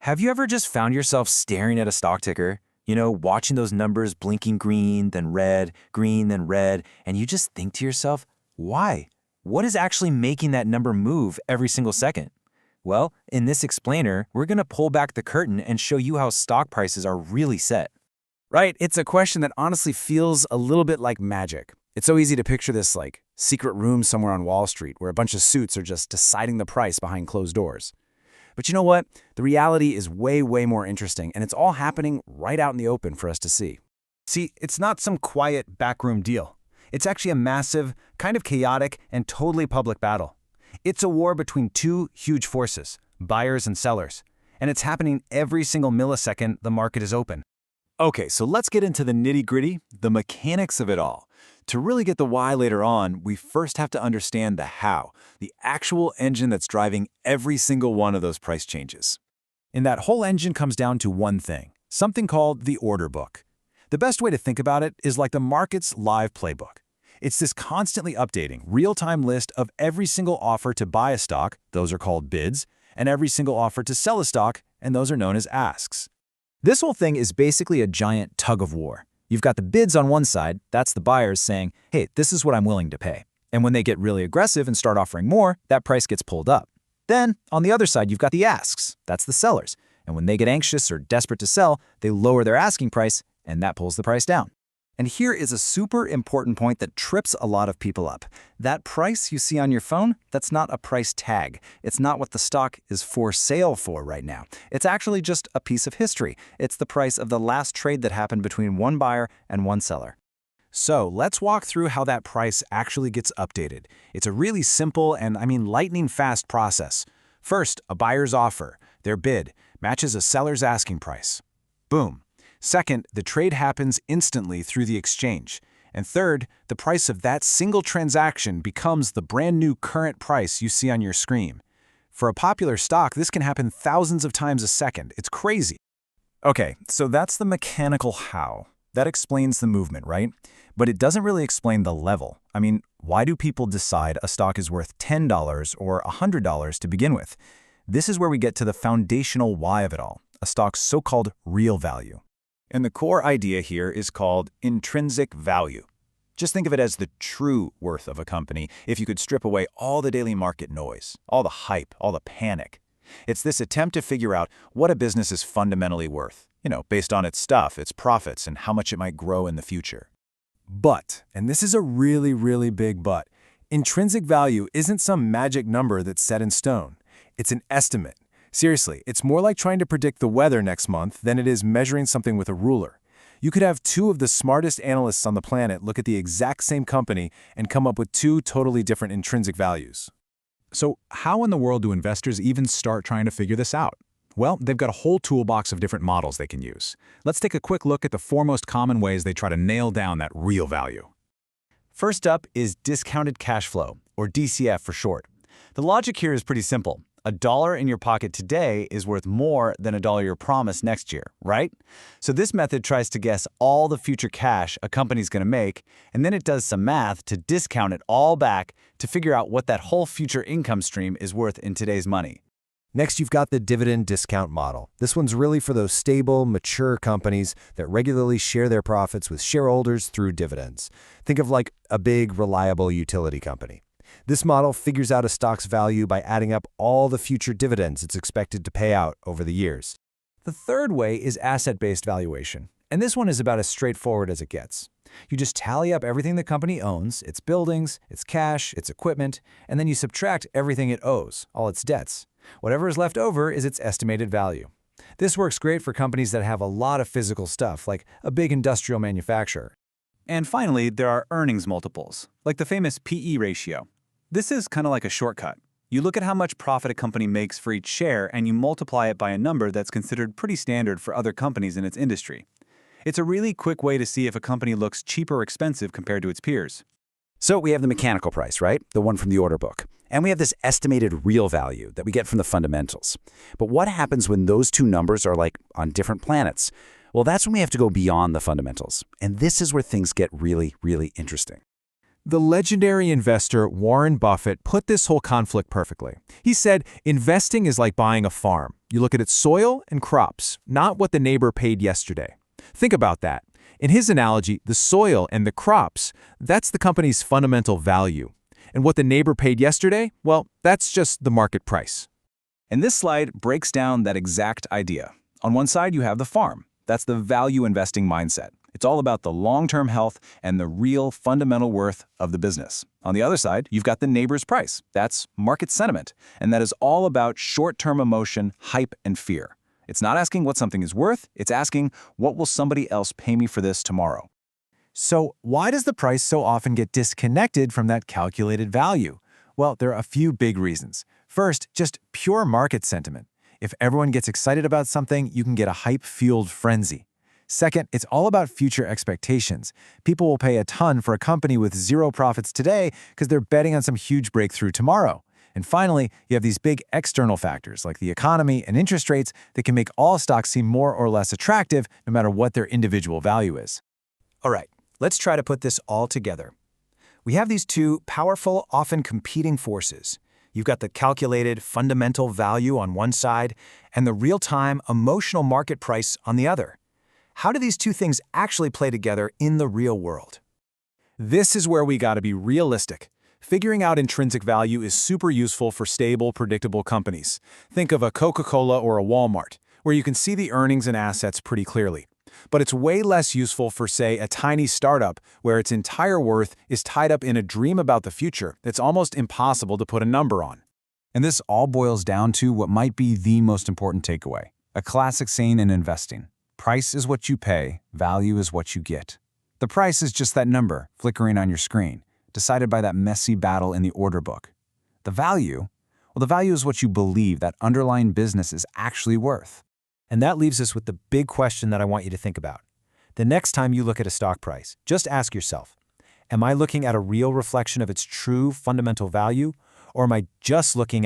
Have you ever just found yourself staring at a stock ticker? Watching those numbers blinking green, then red, green, then red, and you just think to yourself, why? What is actually making that number move every single second? Well, in this explainer, we're going to pull back the curtain and show you how stock prices are really set. Right, it's a question that honestly feels a little bit like magic. It's so easy to picture this like secret room somewhere on Wall Street where a bunch of suits are just deciding the price behind closed doors. But you know what? The reality is way, way more interesting, and it's all happening right out in the open for us to see. See, it's not some quiet backroom deal. It's actually a massive, kind of chaotic, and totally public battle. It's a war between two huge forces, buyers and sellers, and it's happening every single millisecond the market is open. Okay, so let's get into the nitty-gritty, the mechanics of it all. To really get the why later on, we first have to understand the how, the actual engine that's driving every single one of those price changes. And that whole engine comes down to one thing, something called the order book. The best way to think about it is like the market's live playbook. It's this constantly updating, real-time list of every single offer to buy a stock, those are called bids, and every single offer to sell a stock, and those are known as asks. This whole thing is basically a giant tug of war. You've got the bids on one side, that's the buyers saying, hey, this is what I'm willing to pay. And when they get really aggressive and start offering more, that price gets pulled up. Then, on the other side, you've got the asks, that's the sellers. And when they get anxious or desperate to sell, they lower their asking price, and that pulls the price down. And here is a super important point that trips a lot of people up. That price you see on your phone, that's not a price tag. It's not what the stock is for sale for right now. It's actually just a piece of history. It's the price of the last trade that happened between one buyer and one seller. So let's walk through how that price actually gets updated. It's a really simple and, lightning fast process. First, a buyer's offer, their bid, matches a seller's asking price. Boom. Second, the trade happens instantly through the exchange. And third, the price of that single transaction becomes the brand new current price you see on your screen. For a popular stock, this can happen thousands of times a second. It's crazy. Okay, so that's the mechanical how. That explains the movement, right? But it doesn't really explain the level. Why do people decide a stock is worth $10 or $100 to begin with? This is where we get to the foundational why of it all, a stock's so-called real value. And the core idea here is called intrinsic value. Just think of it as the true worth of a company if you could strip away all the daily market noise, all the hype, all the panic. It's this attempt to figure out what a business is fundamentally worth, based on its stuff, its profits, and how much it might grow in the future. But, and this is a really, really big but, intrinsic value isn't some magic number that's set in stone. It's an estimate. Seriously, it's more like trying to predict the weather next month than it is measuring something with a ruler. You could have two of the smartest analysts on the planet look at the exact same company and come up with two totally different intrinsic values. So how in the world do investors even start trying to figure this out? Well, they've got a whole toolbox of different models they can use. Let's take a quick look at the four most common ways they try to nail down that real value. First up is discounted cash flow, or DCF for short. The logic here is pretty simple. $1 in your pocket today is worth more than $1 you're promised next year, right? So this method tries to guess all the future cash a company's going to make, and then it does some math to discount it all back to figure out what that whole future income stream is worth in today's money. Next, you've got the dividend discount model. This one's really for those stable, mature companies that regularly share their profits with shareholders through dividends. Think of like a big, reliable utility company. This model figures out a stock's value by adding up all the future dividends it's expected to pay out over the years. The third way is asset-based valuation, and this one is about as straightforward as it gets. You just tally up everything the company owns, its buildings, its cash, its equipment, and then you subtract everything it owes, all its debts. Whatever is left over is its estimated value. This works great for companies that have a lot of physical stuff, like a big industrial manufacturer. And finally, there are earnings multiples, like the famous PE ratio. This is kind of like a shortcut. You look at how much profit a company makes for each share and you multiply it by a number that's considered pretty standard for other companies in its industry. It's a really quick way to see if a company looks cheap or expensive compared to its peers. So we have the mechanical price, right? The one from the order book. And we have this estimated real value that we get from the fundamentals. But what happens when those two numbers are like on different planets? Well, that's when we have to go beyond the fundamentals. And this is where things get really, really interesting. The legendary investor Warren Buffett put this whole conflict perfectly. He said, investing is like buying a farm. You look at its soil and crops, not what the neighbor paid yesterday. Think about that. In his analogy, the soil and the crops, that's the company's fundamental value. And what the neighbor paid yesterday, well, that's just the market price. And this slide breaks down that exact idea. On one side, you have the farm. That's the value investing mindset. It's all about the long-term health and the real fundamental worth of the business. On the other side, you've got the neighbor's price. That's market sentiment. And that is all about short-term emotion, hype, and fear. It's not asking what something is worth. It's asking, what will somebody else pay me for this tomorrow? So why does the price so often get disconnected from that calculated value? Well, there are a few big reasons. First, just pure market sentiment. If everyone gets excited about something, you can get a hype-fueled frenzy. Second, it's all about future expectations. People will pay a ton for a company with zero profits today because they're betting on some huge breakthrough tomorrow. And finally, you have these big external factors like the economy and interest rates that can make all stocks seem more or less attractive no matter what their individual value is. All right, let's try to put this all together. We have these two powerful, often competing forces. You've got the calculated fundamental value on one side and the real-time emotional market price on the other. How do these two things actually play together in the real world? This is where we got to be realistic. Figuring out intrinsic value is super useful for stable, predictable companies. Think of a Coca-Cola or a Walmart, where you can see the earnings and assets pretty clearly. But it's way less useful for, say, a tiny startup where its entire worth is tied up in a dream about the future that's almost impossible to put a number on. And this all boils down to what might be the most important takeaway, a classic saying in investing. Price is what you pay, value is what you get. The price is just that number flickering on your screen, decided by that messy battle in the order book. The value? Well, the value is what you believe that underlying business is actually worth. And that leaves us with the big question that I want you to think about. The next time you look at a stock price, just ask yourself, am I looking at a real reflection of its true fundamental value, or am I just looking at